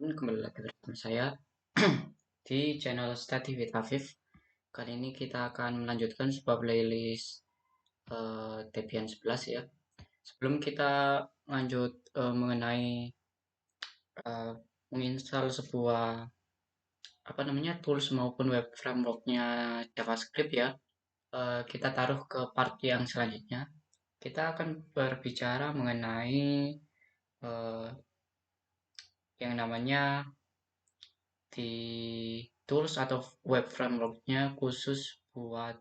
teman-teman, kembali lagi bersama saya di channel Study with Afif. Kali ini kita akan melanjutkan sebuah playlist Debian 11 ya. Sebelum kita lanjut mengenai eh, menginstal sebuah tools maupun web frameworknya JavaScript ya, kita taruh ke part yang selanjutnya. Kita akan berbicara mengenai eh, yang namanya di tools atau web frameworknya khusus buat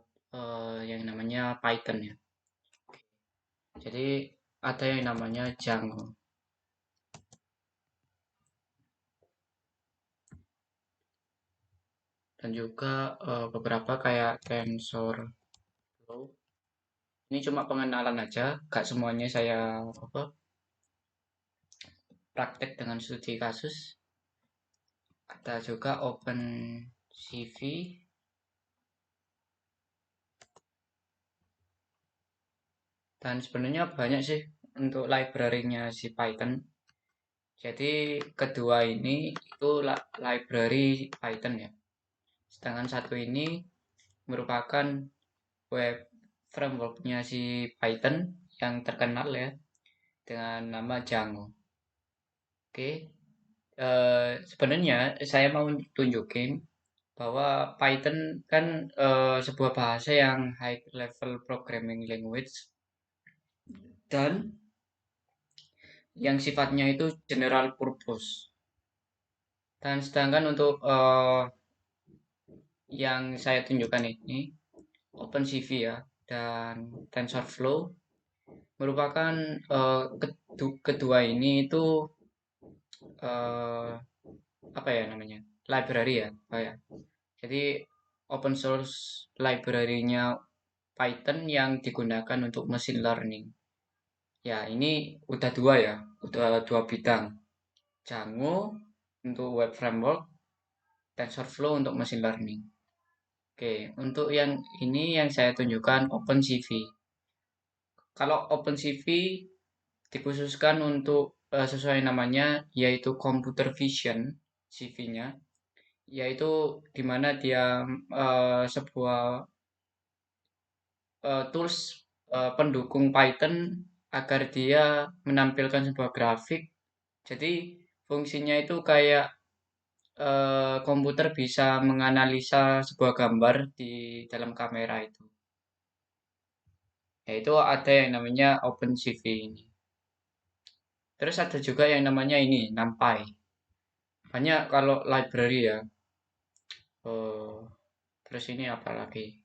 yang namanya Python ya. Jadi ada yang namanya Django dan juga beberapa kayak TensorFlow. Ini cuma pengenalan aja, gak semuanya saya praktek dengan studi kasus. Ada juga OpenCV dan sebenarnya banyak sih untuk library-nya si Python. Jadi kedua ini itu library Python ya. Sedangkan satu ini merupakan web frameworknya si Python yang terkenal ya dengan nama Django. Oke, sebenarnya saya mau tunjukin bahwa Python kan sebuah bahasa yang high level programming language dan yang sifatnya itu general purpose. Dan sedangkan untuk yang saya tunjukkan ini OpenCV ya dan TensorFlow merupakan kedua ini itu eh, apa ya namanya library ya, ya. Jadi open source library-nya Python yang digunakan untuk machine learning. Ya ini udah dua ya, udah dua bidang. Django untuk web framework, TensorFlow untuk machine learning. Oke, untuk yang ini yang saya tunjukkan OpenCV. Kalau OpenCV dikhususkan untuk sesuai namanya yaitu computer vision CV-nya, yaitu di mana dia sebuah tools pendukung Python agar dia menampilkan sebuah grafik. Jadi fungsinya itu kayak komputer bisa menganalisa sebuah gambar di dalam kamera itu. Yaitu ada yang namanya OpenCV ini. Terus ada juga yang namanya ini NumPy. Banyak kalau library ya. Oh, terus ini apa lagi?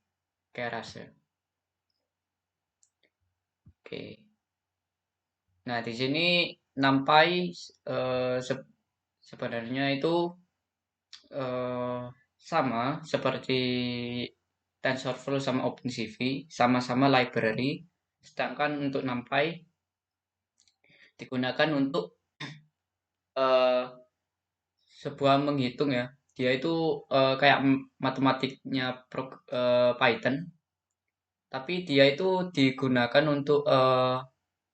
Keras ya. Oke. Nah, di sini NumPy sebenarnya itu eh, sama seperti TensorFlow sama OpenCV, sama-sama library. Sedangkan untuk NumPy digunakan untuk eh, sebuah menghitung ya. Dia itu kayak matematiknya Python, tapi dia itu digunakan untuk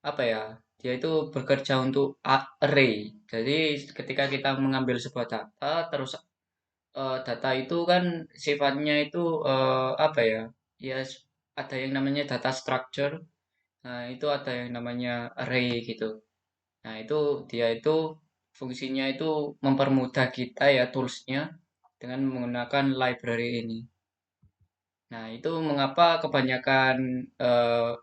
apa ya? Dia itu bekerja untuk array. Jadi ketika kita mengambil sebuah data, terus data itu kan sifatnya itu apa ya? Ya ada yang namanya data structure. Nah, itu ada yang namanya array gitu. Nah, itu dia itu fungsinya itu mempermudah kita ya toolsnya dengan menggunakan library ini. Nah, itu mengapa kebanyakan eh,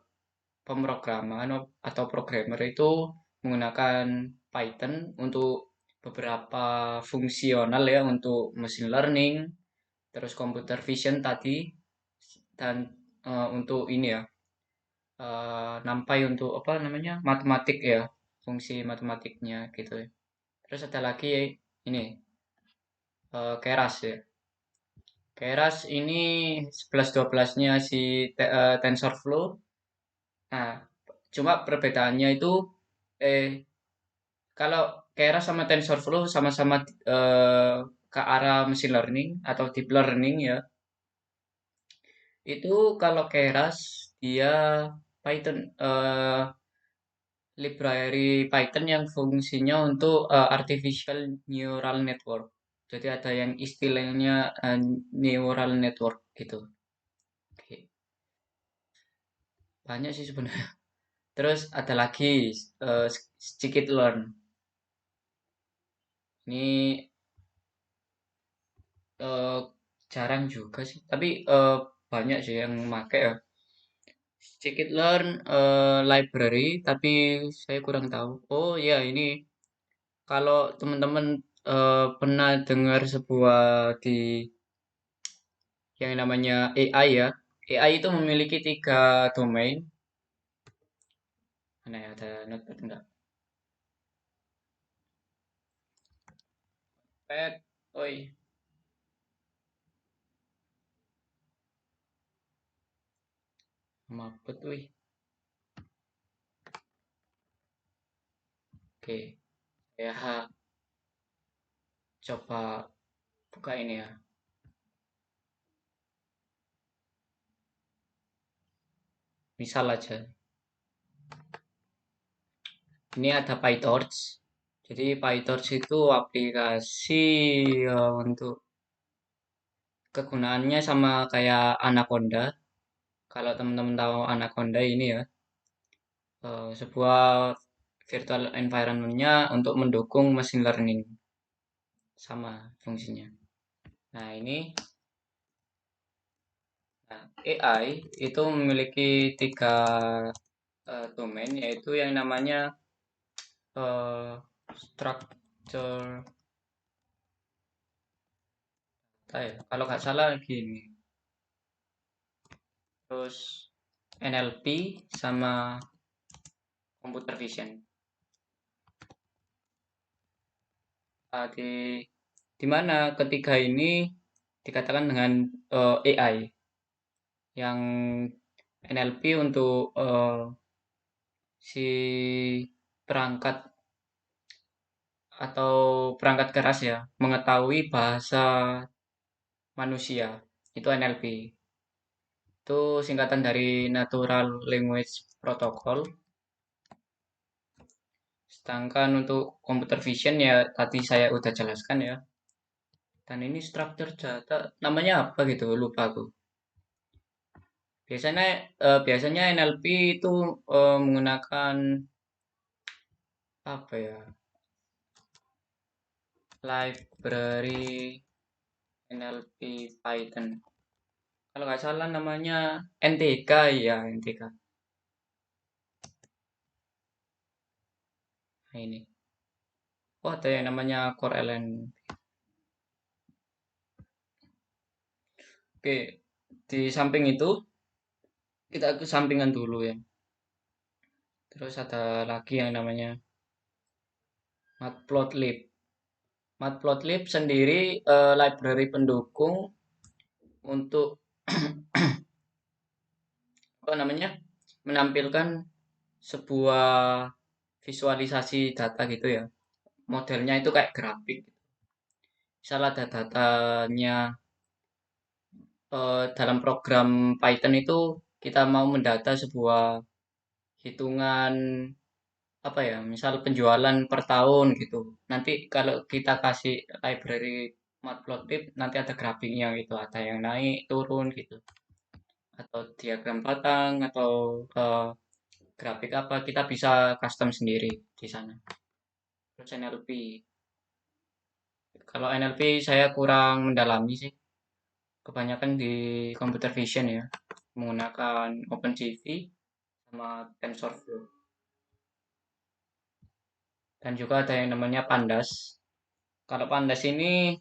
pemrograman atau programmer itu menggunakan Python untuk beberapa fungsional ya untuk machine learning, terus computer vision tadi, dan untuk ini ya NumPy untuk apa namanya matematik ya fungsi matematiknya gitu ya. Terus ada lagi ini Keras ya. Keras ini 11-12-nya si TensorFlow. Nah, cuma perbedaannya itu eh kalau Keras sama TensorFlow sama-sama ke arah machine learning atau deep learning ya. Itu kalau Keras dia Python library Python yang fungsinya untuk artificial neural network. Jadi ada yang istilahnya neural network gitu. Oke. Banyak sih sebenarnya. Terus ada lagi scikit-learn. Ini eh, jarang juga sih, tapi banyak sih yang make ya. Scikit-learn library, tapi saya kurang tahu. Oh ya, ini kalau teman-teman pernah dengar sebuah di yang namanya AI ya. AI itu memiliki tiga domain. Mana ya, ada notepad enggak? Pet, oi, mapet, wih. Oke, ya coba buka ini ya. Misal aja, ini ada PyTorch. Jadi PyTorch itu aplikasi untuk kegunaannya sama kayak Anaconda. Kalau teman-teman tahu Anaconda ini ya, sebuah virtual environment-nya untuk mendukung machine learning sama fungsinya. Nah, ini nah, AI itu memiliki tiga domain, yaitu yang namanya eh, structure data ya. Kalau nggak salah gini. Terus NLP sama computer vision. Di di mana ketiga ini dikatakan dengan AI yang NLP untuk si perangkat atau perangkat keras ya mengetahui bahasa manusia itu NLP, itu singkatan dari Natural Language Protocol. Sedangkan untuk computer vision ya tadi saya udah jelaskan ya. Dan ini structure data namanya apa gitu lupa aku. Biasanya biasanya NLP itu menggunakan apa ya? Library NLP Python. Kalau nggak salah namanya NTK ya, NTK. Nah, ini. Oh, ada yang namanya Core LN. Oke, di samping itu kita ke sampingan dulu ya. Terus ada lagi yang namanya Matplotlib. Matplotlib sendiri library pendukung untuk apa namanya? Menampilkan sebuah visualisasi data gitu ya. Modelnya itu kayak grafik. Misal ada datanya dalam program Python itu kita mau mendata sebuah hitungan apa ya, misal penjualan per tahun gitu. Nanti kalau kita kasih library Matplotlib nanti ada grafiknya gitu, ada yang naik, turun gitu. Atau diagram batang atau eh, grafik apa kita bisa custom sendiri di sana. Terus NLP. Kalau NLP saya kurang mendalami sih. Kebanyakan di computer vision ya, menggunakan OpenCV sama TensorFlow. Dan juga ada yang namanya Pandas. Kalau Pandas ini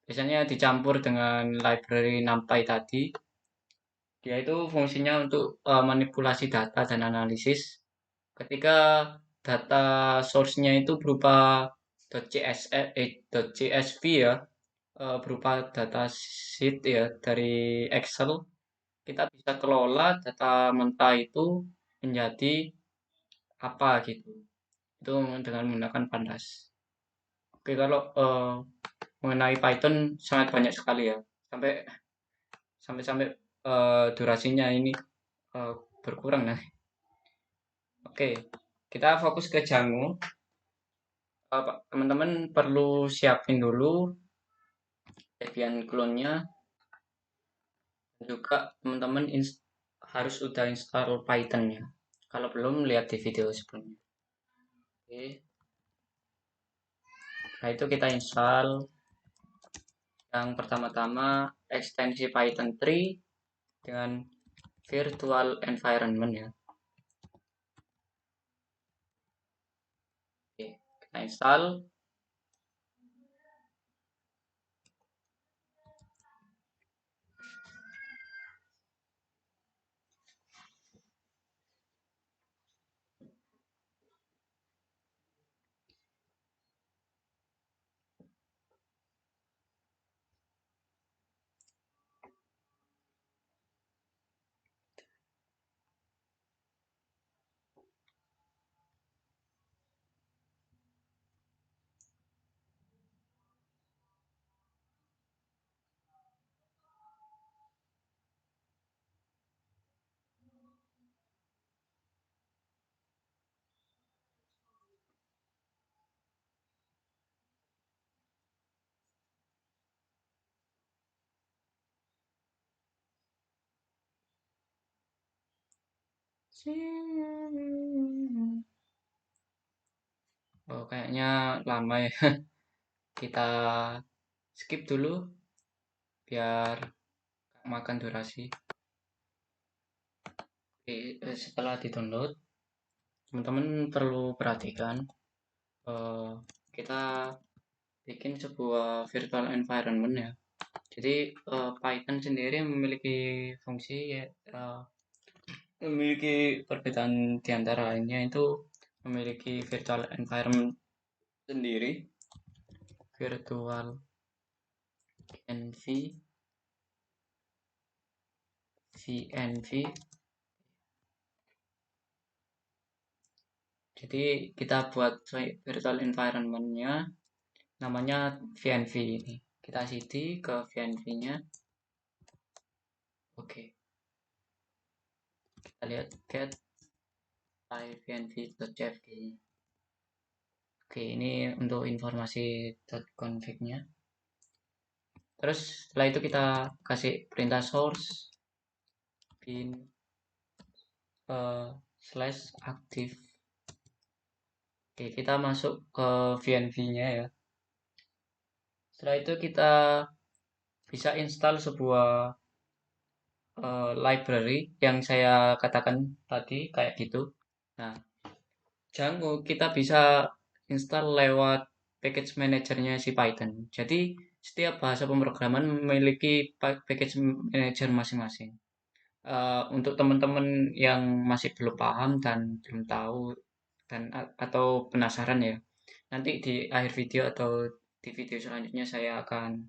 biasanya dicampur dengan library NumPy tadi. Dia itu fungsinya untuk manipulasi data dan analisis. Ketika data source-nya itu berupa .csv ya, berupa data sheet ya dari Excel, kita bisa kelola data mentah itu menjadi apa gitu. Itu dengan menggunakan Pandas. Oke, kalau mengenai Python sangat banyak sekali ya. Sampai sampai sampai durasinya ini eh, berkurang nah. Oke, kita fokus ke Django. Teman-teman perlu siapin dulu Debian clone-nya, dan juga teman-teman harus udah install Python-nya. Kalau belum, lihat di video sebelumnya. Oke. Nah, itu kita install yang pertama-tama ekstensi Python 3 dengan virtual environment ya. Oke, kita install. Oh, kayaknya lama ya. Kita skip dulu biar gak makan durasi. Oke, setelah di-download, teman-teman perlu perhatikan eh, kita bikin sebuah virtual environment ya. Jadi Python sendiri memiliki fungsi ya, memiliki perbedaan di antara lainnya itu memiliki virtual environment sendiri, virtual env, vnv. Jadi kita buat virtual environment-nya namanya vnv ini. Kita cd ke vnv-nya. Oke, kita lihat get vnv.jpg. Oke, ini untuk informasi .config-nya. Terus setelah itu kita kasih perintah source bin slash aktif. Oke, kita masuk ke vnv-nya ya. Setelah itu kita bisa install sebuah library yang saya katakan tadi kayak gitu. Nah, Django kita bisa install lewat package manajernya si Python. Jadi setiap bahasa pemrograman memiliki package manager masing-masing. Untuk teman-teman yang masih belum paham dan belum tahu dan atau penasaran ya, nanti di akhir video atau di video selanjutnya saya akan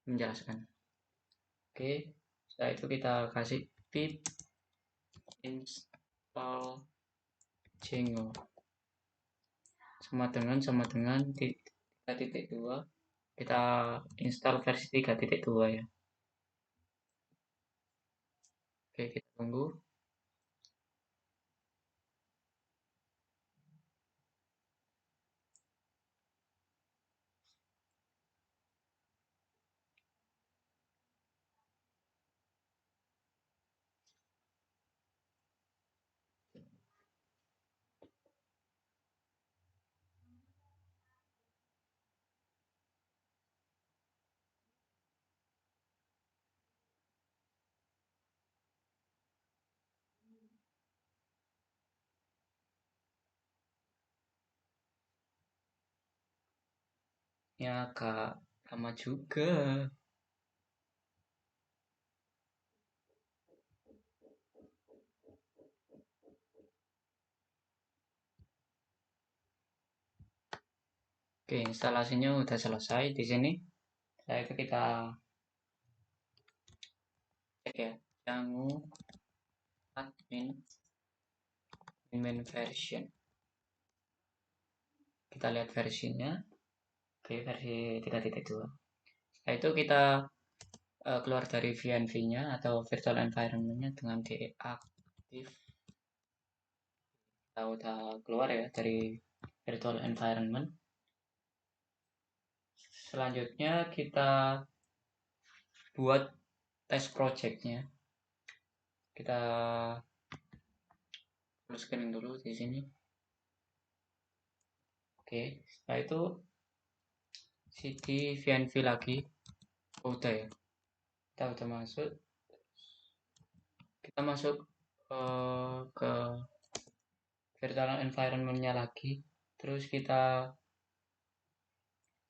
menjelaskan. Oke, setelah itu kita kasih pip install Django sama dengan 3.2. Kita install versi 3.2 ya. Oke, kita tunggu. Ya, Kak, lama juga. Oke, instalasinya udah selesai di sini. Setelah itu kita cek ya, Django admin version. Kita lihat versinya. Oke, versi 3.2. Setelah itu kita keluar dari VNV-nya atau virtual environment-nya dengan deaktif. kita udah keluar ya dari virtual environment. Selanjutnya kita buat test projectnya. Kita full screen dulu di sini. Oke, setelah itu cd VNV lagi. Oh, udah ya. Kita udah masuk. Kita masuk ke virtual environment-nya lagi. Terus kita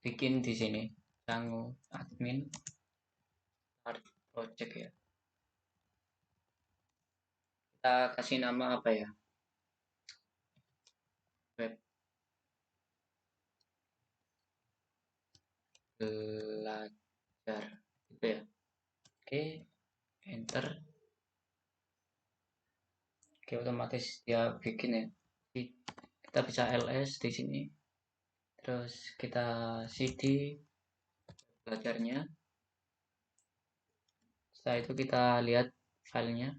bikin di sini Dango admin art project ya. Kita kasih nama apa ya? Web belajar gitu ya. Oke, enter. Oke, otomatis dia bikin ya. Kita bisa ls di sini. Terus kita cd belajarnya. Setelah itu kita lihat filenya.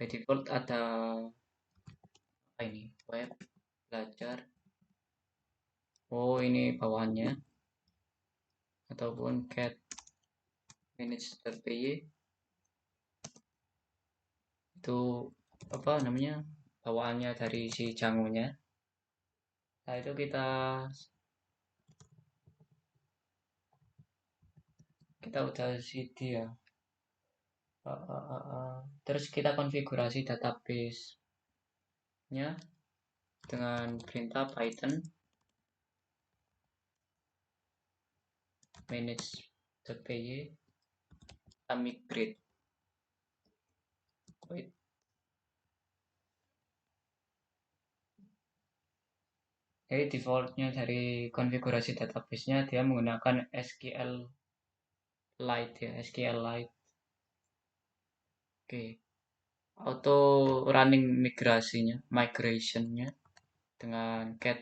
By default ada apa ini? Web belajar. Oh, ini bawahannya. Ataupun cat manage.py. Itu apa namanya? Bawaannya dari si Django-nya. Nah, itu kita udah cd ya. Terus kita konfigurasi database-nya dengan perintah Python manage.py kita migrate. Wait. Jadi defaultnya dari konfigurasi database-nya dia menggunakan SQLite ya, SQLite. Oke. Auto running migrationnya dengan cat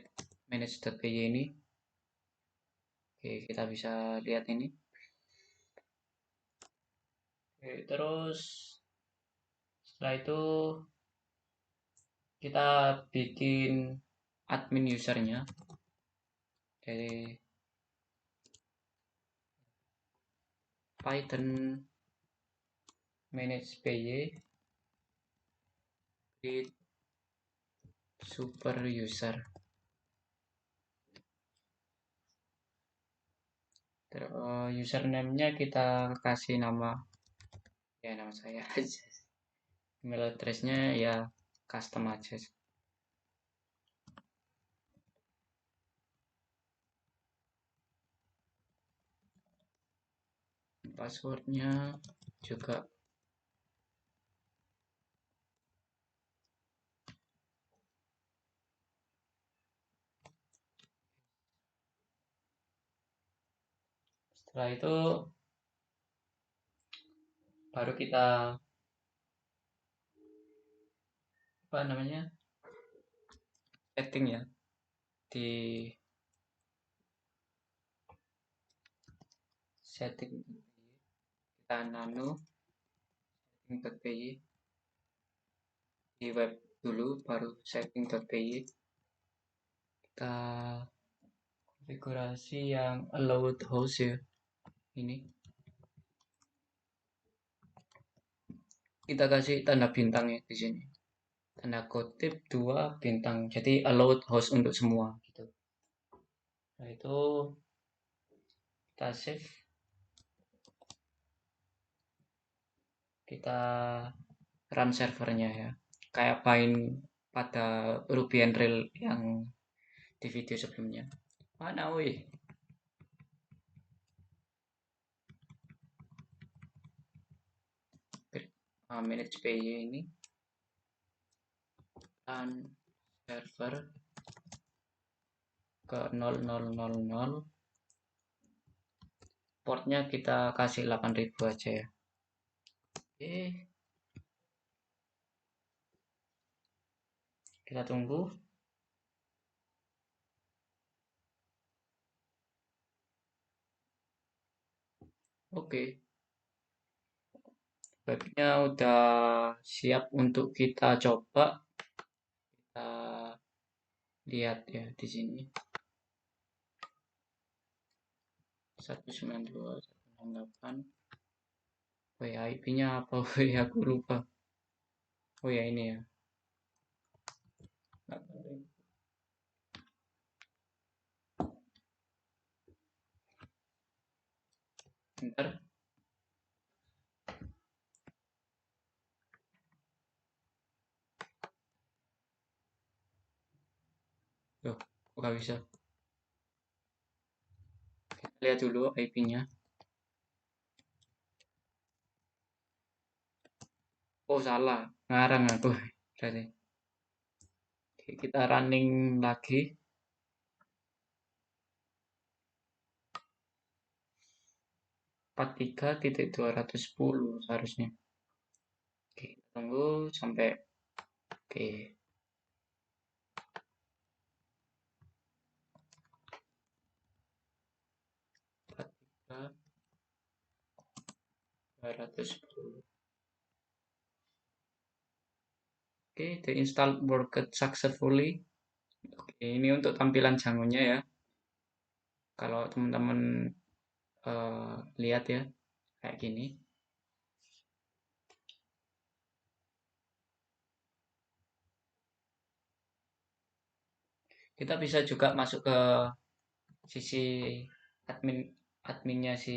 manage.py ini. Oke, kita bisa lihat ini. Oke, terus setelah itu kita bikin admin usernya dari Python manage.py create super user. Terus username-nya kita kasih nama ya, nama saya aja. Email address-nya ya custom aja. Passwordnya juga setelah itu baru kita apa namanya setting ya di setting kita nano setting.py di web dulu baru setting.py kita konfigurasi yang allowed host ya, ini kita kasih tanda bintang ya di sini, tanda kutip 2 bintang, jadi allowed host untuk semua gitu. Nah, itu kita save, kita run servernya ya, kayak main pada Ruby on Rails yang di video sebelumnya. Mana wih? Manage PY ini run server ke 0000, portnya kita kasih 8000 aja ya. Oke, kita tunggu. Oke, webnya udah siap untuk kita coba. Kita lihat ya di sini 192.168. Oh ya, IP-nya apa? Oh ya, aku lupa. Oh ya, ini ya. Bentar. Loh, kok nggak bisa? Lihat dulu IP-nya. Oh, salah. Ngarang aku. Berarti. Oke, kita running lagi. 43.210 seharusnya. Oke, tunggu sampai oke. 43.210. Oke, the install worked successfully. Oke, ini untuk tampilan Django-nya ya. Kalau teman-teman lihat ya, kayak gini. Kita bisa juga masuk ke sisi admin adminnya si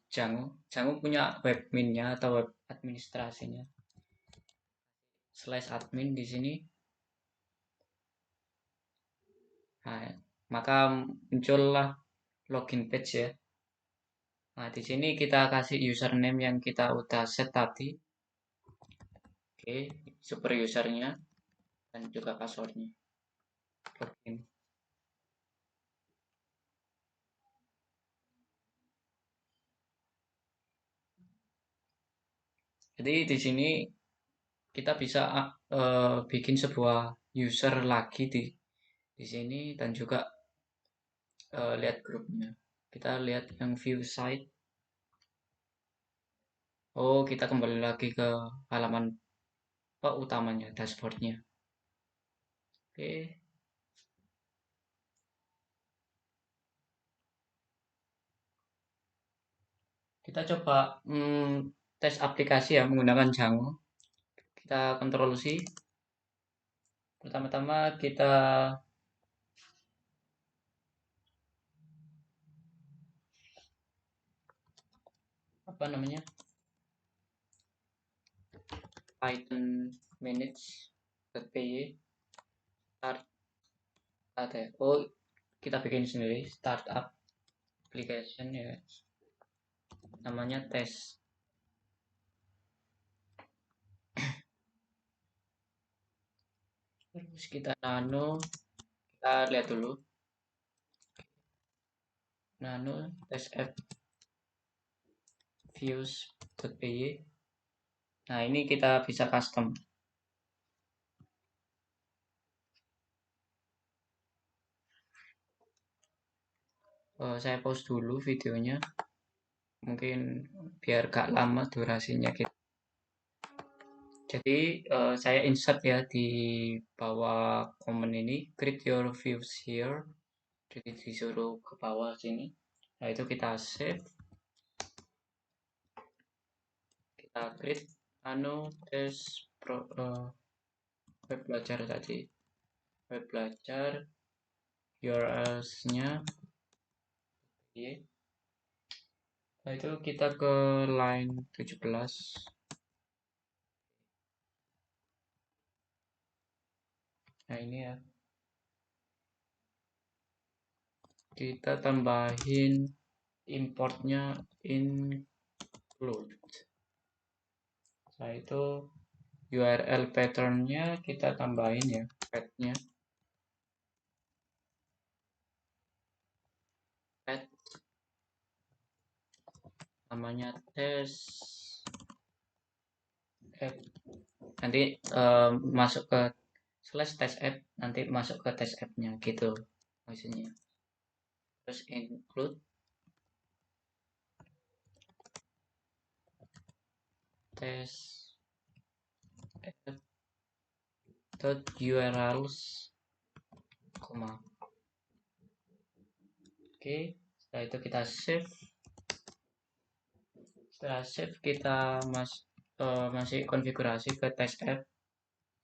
Django. Django punya webminnya atau web administrasinya. Slash admin di sini. Nah, maka muncullah login page ya. Nah, di sini kita kasih username yang kita udah set tadi. Oke, super usernya dan juga passwordnya. Login. Jadi di sini kita bisa bikin sebuah user lagi di sini dan juga lihat grupnya. Kita lihat yang view site. Oh, kita kembali lagi ke halaman utamanya, dashboardnya. Oke, kita coba tes aplikasi ya menggunakan Django. Kita Ctrl C. Pertama-tama kita apa namanya? Python manage.py start ada. Oh, kita bikin sendiri startup application ya. Namanya tes. Terus kita kita lihat dulu. Nano test app views.py. Nah, ini kita bisa custom. Saya pause dulu videonya. Mungkin biar gak lama durasinya gitu. Jadi saya insert ya di bawah komen ini, create your views here. Jadi disuruh ke bawah sini. Nah itu kita save, kita create tes web belajar tadi, web belajar URL-nya. Nah itu kita ke line 17. Nah ini ya, kita tambahin importnya include. Nah itu URL patternnya kita tambahin ya, path-nya. Path namanya tes app. Nanti masuk ke slash test app, nanti masuk ke test app-nya gitu maksudnya. Terus include test app dot URLs koma. Oke, setelah itu kita save. Setelah save kita masih konfigurasi ke test app,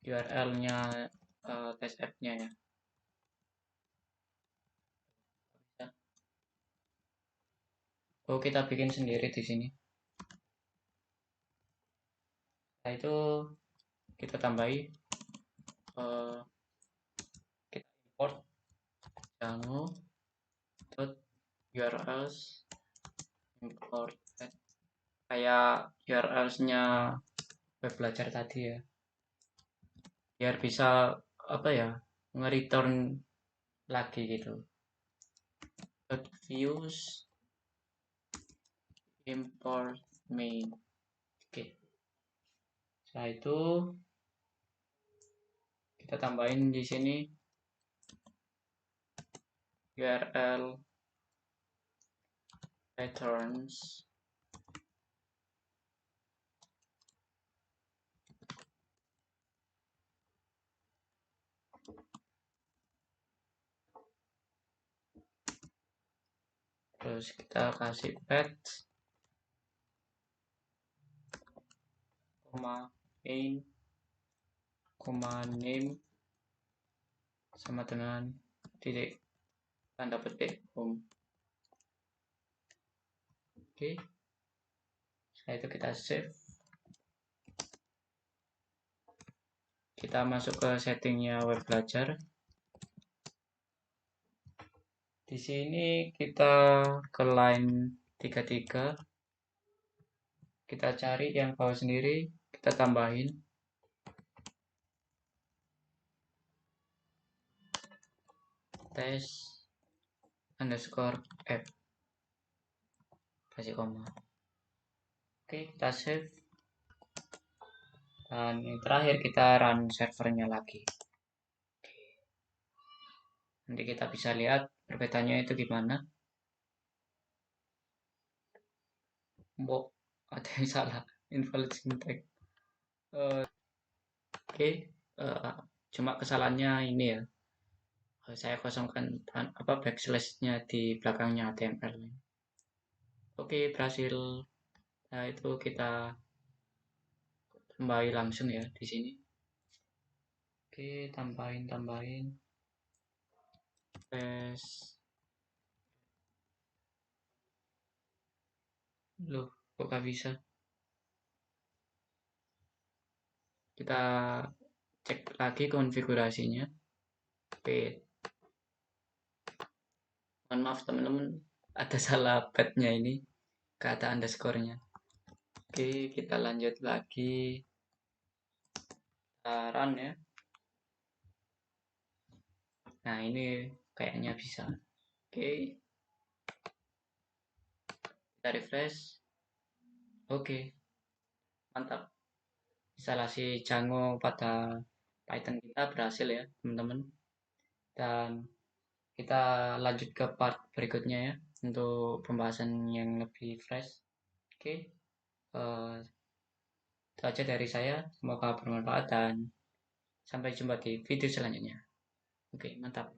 URL-nya test app-nya ya. Oh, kita bikin sendiri di sini. Setelah itu kita tambahi, kita import Django urls import kayak URLs-nya web belajar tadi ya, biar bisa apa ya, nge-return lagi gitu. Views import main. Oke, setelah itu kita tambahin di sini URL returns terus kita kasih path main name sama dengan titik tanda petik home. Oke, setelah itu kita save, kita masuk ke settingnya web belajar. Di sini kita ke line 33, kita cari yang bawah sendiri, kita tambahin test underscore app, kasih koma. Oke, kita save, dan yang terakhir kita run servernya lagi. Nanti kita bisa lihat perbedaannya itu gimana. Mbok, ada yang salah, invalid syntax. Oke, cuma kesalahannya ini ya, saya kosongkan backslash-nya di belakangnya HTML. Oke, berhasil. Nah, itu kita tambahin langsung ya di sini. Oke, tambahin paste. Loh, kok gak bisa? Kita cek lagi konfigurasinya. Oke, mohon maaf teman-teman, ada salah path-nya ini, kata underscore-nya. Oke, kita lanjut lagi. Kita run ya. Nah, ini kayaknya bisa. Oke, kita refresh. Oke, mantap. Instalasi Django pada Python kita berhasil ya, teman-teman. Dan kita lanjut ke part berikutnya ya, untuk pembahasan yang lebih fresh. Oke, itu aja dari saya. Semoga bermanfaat dan sampai jumpa di video selanjutnya. Oke, mantap.